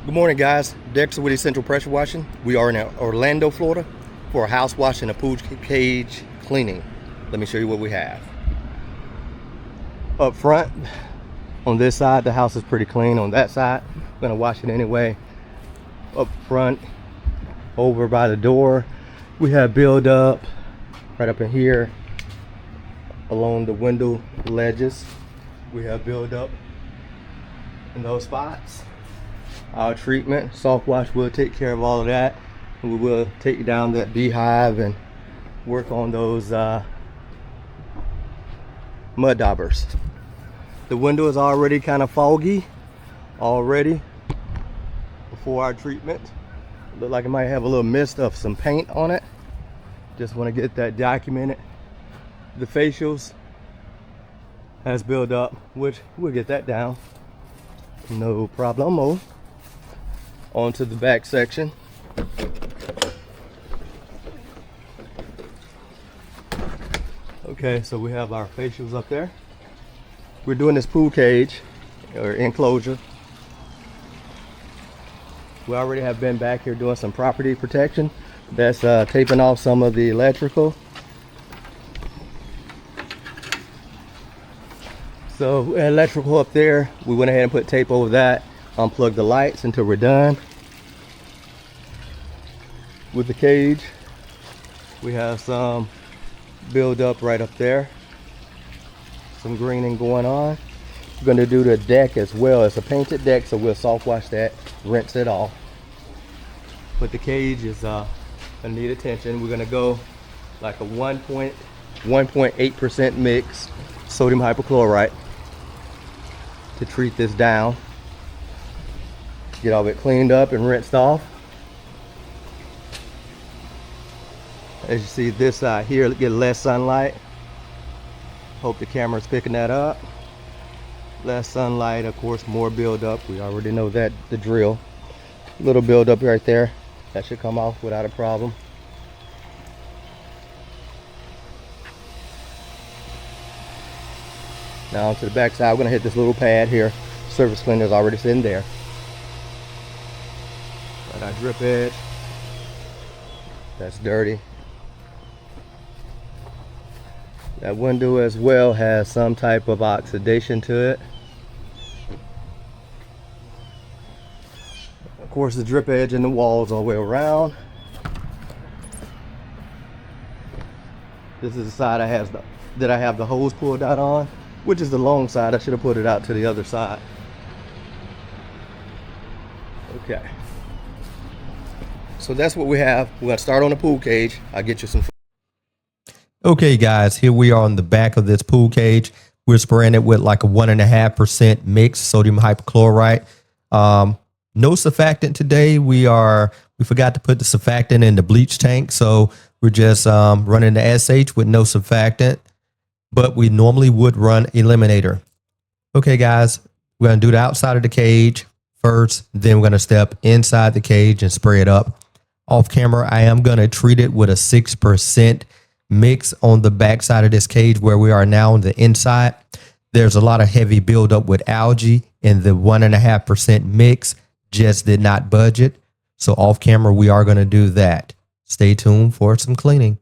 Good morning, guys. Dexter with Essential Pressure Washing. We are in Orlando, Florida for a house wash and a pool cage cleaning. Let me show you what we have. Up front, on this side, the house is pretty clean. On that side, I'm gonna wash it anyway. Up front, over by the door, we have build up right up in here along the window ledges. We have build up in those spots. Our treatment, soft wash, will take care of all of that. We will take down that beehive and work on those mud daubers. The window is already kind of foggy already before our treatment. Look like it might have a little mist of some paint on it. Just want to get that documented. The facials has built up, which we'll get that down. No problemo. Onto the back section. Okay, so we have our facials up there. We're doing this pool cage or enclosure. We already have been back here doing some property protection. That's taping off some of the electrical. So electrical up there, we went ahead and put tape over that. Unplug the lights until we're done with the cage. We have some build up right up there, some greening going on. We're going to do the deck as well. It's a painted deck, so we'll soft wash that, rinse it off. But the cage is gonna need attention. We're gonna go like a 1.8% mix sodium hypochlorite to treat this down. Get all of it cleaned up and rinsed off. As you see, this side here get less sunlight. Hope the camera's picking that up. Less sunlight, of course, more buildup. We already know that, the drill. Little buildup right there. That should come off without a problem. Now onto the back side, we're gonna hit this little pad here. Surface cleaner is already sitting there. Got our drip edge. That's dirty. That window as well has some type of oxidation to it. Of course, the drip edge in the walls all the way around. This is the side I have the hose pulled out on, which is the long side. I should have put it out to the other side. Okay. So that's what we have. We're gonna start on the pool cage. I'll get you some. Okay, guys, here we are on the back of this pool cage. We're spraying it with like a 1.5% mix sodium hypochlorite. No surfactant today. We forgot to put the surfactant in the bleach tank, so we're just running the SH with no surfactant, but we normally would run eliminator. Okay, guys, we're gonna do the outside of the cage first, then we're gonna step inside the cage and spray it up. Off camera, I am gonna treat it with a 6% mix on the back side of this cage where we are now on the inside. There's a lot of heavy buildup with algae, and the 1.5% mix just did not budget. So off camera, we are going to do that. Stay tuned for some cleaning.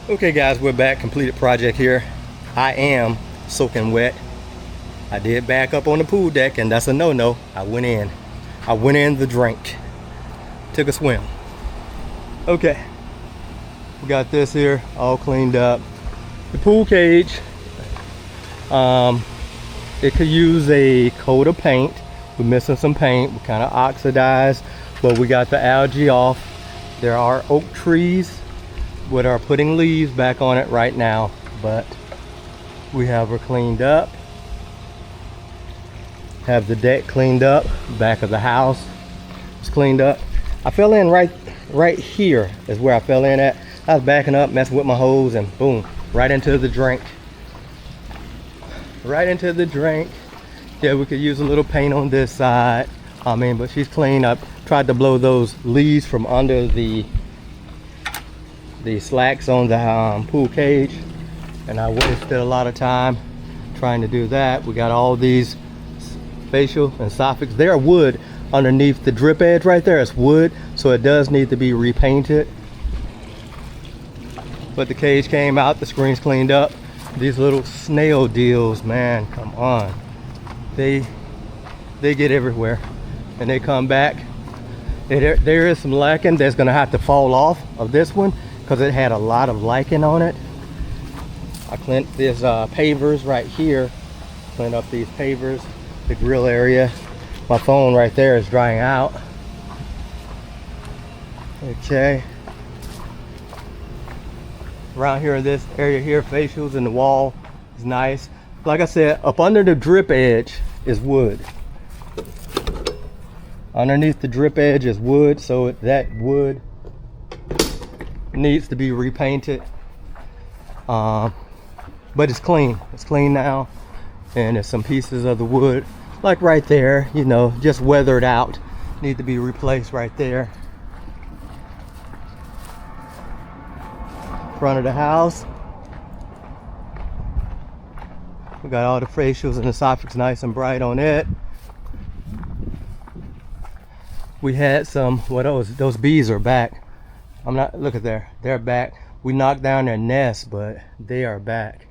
Okay guys, we're back. Completed project here. I am soaking wet. I did back up on the pool deck, and that's a no-no. I went in the drink. Took a swim. Okay. We got this here all cleaned up. The pool cage, it could use a coat of paint. We're missing some paint. We kind of oxidized, but we got the algae off. There are oak trees that are putting leaves back on it right now, but we have her cleaned up. Have the deck cleaned up. Back of the house is cleaned up. I fell in right here is where I fell in at. I was backing up, messing with my hose, and boom, right into the drink. Right into the drink. Yeah, we could use a little paint on this side. But she's clean. I tried to blow those leaves from under the slacks on the pool cage, and I wasted a lot of time trying to do that. We got all these facial and soffits. They're wood underneath the drip edge right there. It's wood, so it does need to be repainted. But the cage came out, the screen's cleaned up. These little snail deals, man, come on. They get everywhere, and they come back. There is some lichen that's gonna have to fall off of this one because it had a lot of lichen on it. I cleaned these pavers right here. Cleaned up these pavers, the grill area. My phone right there is drying out. Okay. Around here in this area here, facials and the wall is nice. Like I said, up under the drip edge is wood. Underneath the drip edge is wood, so that wood needs to be repainted. But it's clean. It's clean now. And there's some pieces of the wood, like right there, you know, just weathered out. Need to be replaced right there. Front of the house. We got all the facials and the soffits nice and bright on it. We had some, what those bees are back. Look at there, they're back. We knocked down their nest, but they are back.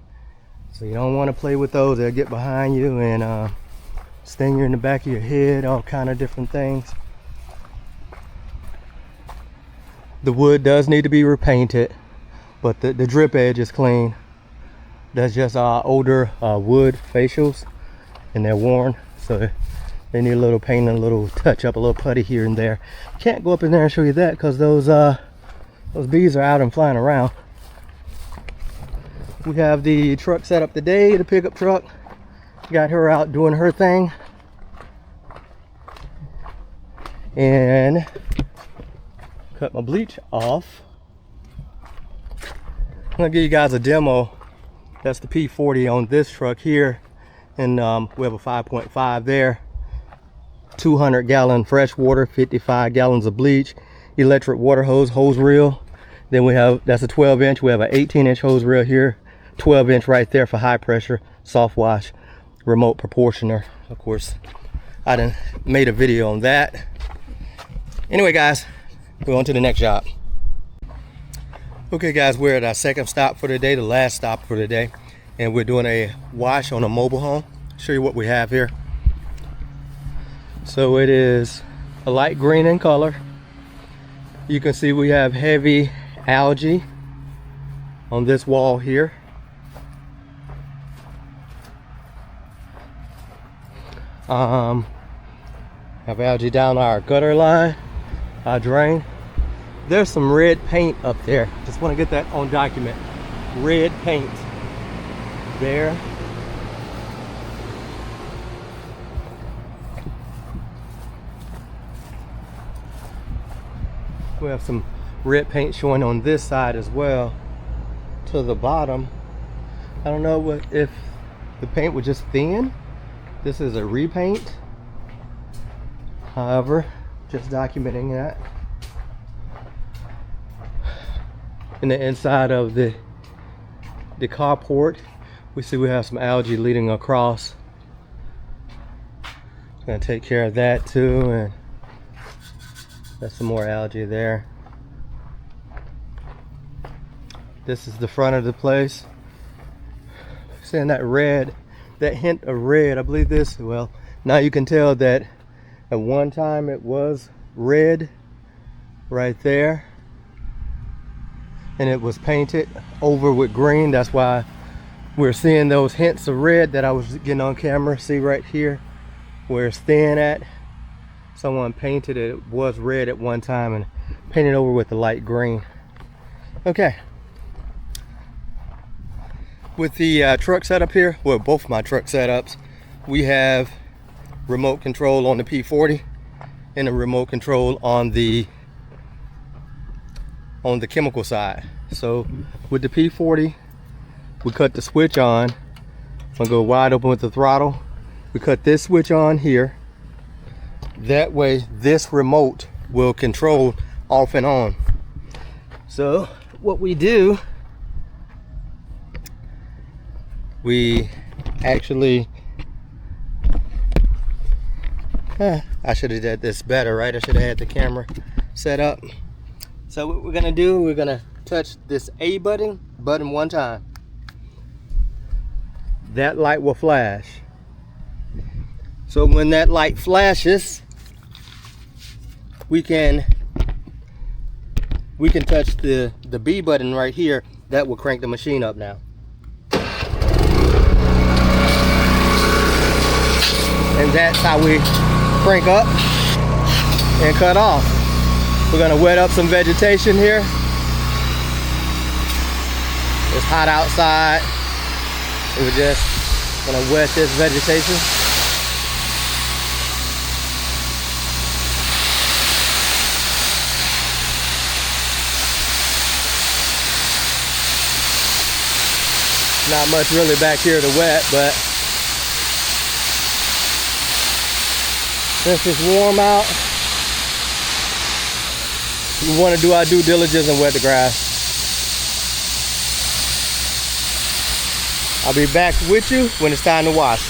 So you don't want to play with those. They'll get behind you and sting you in the back of your head, all kind of different things. The wood does need to be repainted, but the drip edge is clean. That's just older wood facials, and they're worn, so they need a little paint and a little touch up, a little putty here and there. Can't go up in there and show you that because those bees are out and flying around. We have the truck set up today, the pickup truck. Got her out doing her thing. And cut my bleach off. I'm gonna give you guys a demo. That's the P40 on this truck here. And we have a 5.5 there. 200-gallon fresh water, 55 gallons of bleach, electric water hose reel. Then we have, that's a 12-inch. We have an 18-inch hose reel here, 12-inch right there for high pressure, soft wash, remote proportioner. Of course, I done made a video on that. Anyway, guys, we're on to the next job. Okay, guys, we're at our second stop for the day, the last stop for the day, and we're doing a wash on a mobile home. Show you what we have here. So it is a light green in color. You can see we have heavy algae on this wall here. Have algae down our gutter line, our drain. There's some red paint up there. Just want to get that on document. Red paint there. We have some red paint showing on this side as well to the bottom. I don't know if the paint was just thin. This is a repaint. However, just documenting that. In the inside of the carport, we see we have some algae leading across. Gonna take care of that too, and that's some more algae there. This is the front of the place. Seeing that red, that hint of red, I believe this, well, now you can tell that at one time it was red right there. And it was painted over with green. That's why we're seeing those hints of red that I was getting on camera. See right here where it's thin at. Someone painted it. It was red at one time and painted over with the light green. Okay. With the truck setup here, well, both of my truck setups, we have remote control on the P40 and a remote control on the chemical side. So with the P40, we cut the switch on. I'm gonna go wide open with the throttle. We cut this switch on here. That way this remote will control off and on. So what we do, we actually, I should have did this better, right? I should have had the camera set up. So what we're gonna do, we're gonna touch this A button one time. That light will flash. So when that light flashes, we can touch the B button right here. That will crank the machine up now. And that's how we crank up and cut off. We're gonna wet up some vegetation here. It's hot outside. We're just gonna wet this vegetation. Not much really back here to wet, but since it's warm out, we want to do our due diligence and wet the grass. I'll be back with you when it's time to wash.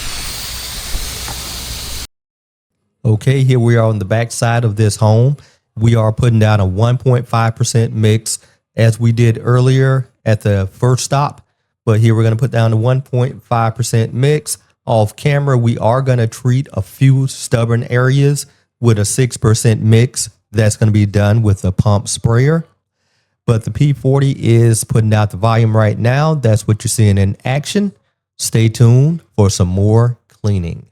Okay, here we are on the back side of this home. We are putting down a 1.5% mix as we did earlier at the first stop. But here we're going to put down a 1.5% mix. Off camera, we are going to treat a few stubborn areas with a 6% mix. That's going to be done with a pump sprayer. But the P40 is putting out the volume right now. That's what you're seeing in action. Stay tuned for some more cleaning.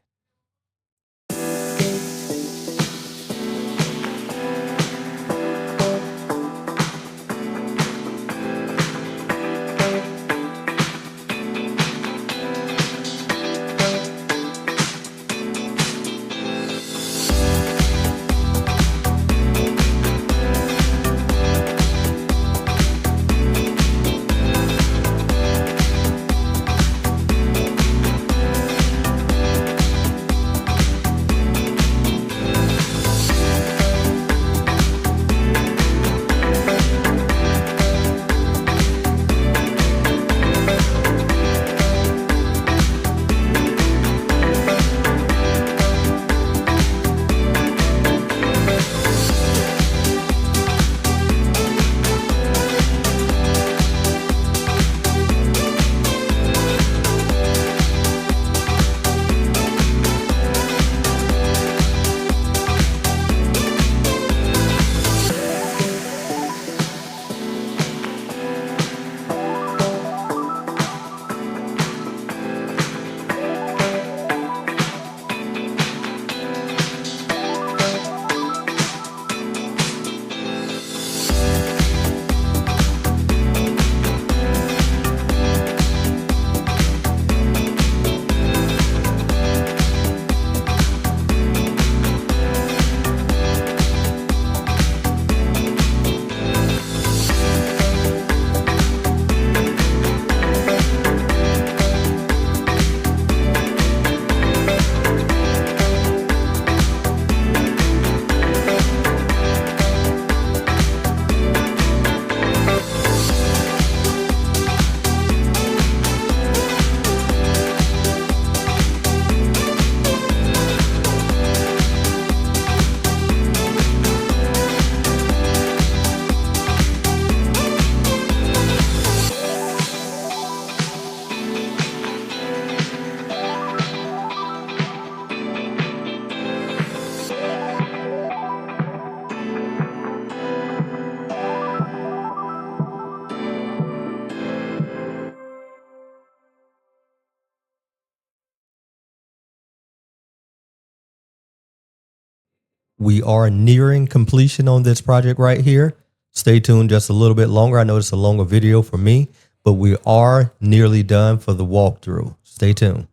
We are nearing completion on this project right here. Stay tuned just a little bit longer. I know it's a longer video for me, but we are nearly done for the walkthrough. Stay tuned.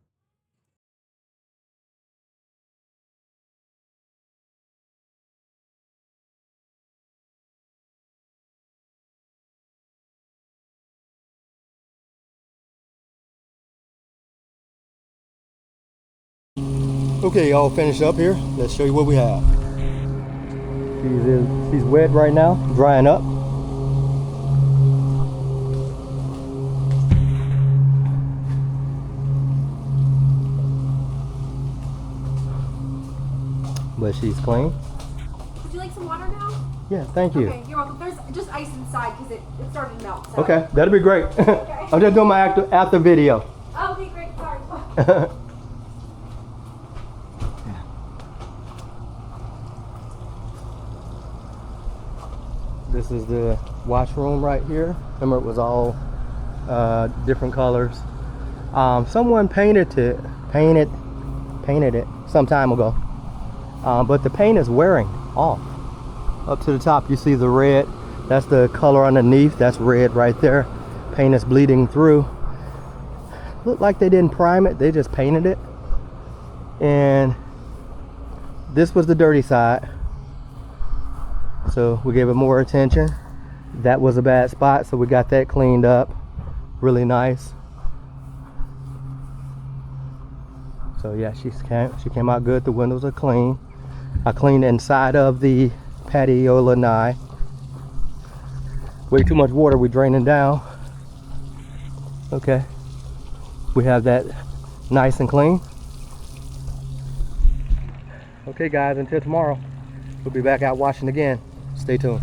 Okay, y'all finished up here. Let's show you what we have. She's wet right now, drying up. But she's clean. Would you like some water now? Yeah, thank you. Okay, you're welcome. There's just ice inside because it started to melt. So. Okay, that'll be great. Okay. I'm just doing my after video. Oh, okay, great. Sorry. This is the washroom right here. Remember, it was all different colors. Someone painted it some time ago, but the paint is wearing off. Up to the top, you see the red. That's the color underneath. That's red right there. Paint is bleeding through. Looked like they didn't prime it. They just painted it. And this was the dirty side. So we gave it more attention. That was a bad spot, so we got that cleaned up. Really nice. So yeah, she came out good. The windows are clean. I cleaned the inside of the patio lanai. Way too much water, we draining down. Okay. We have that nice and clean. Okay guys, until tomorrow, we'll be back out washing again. Stay tuned.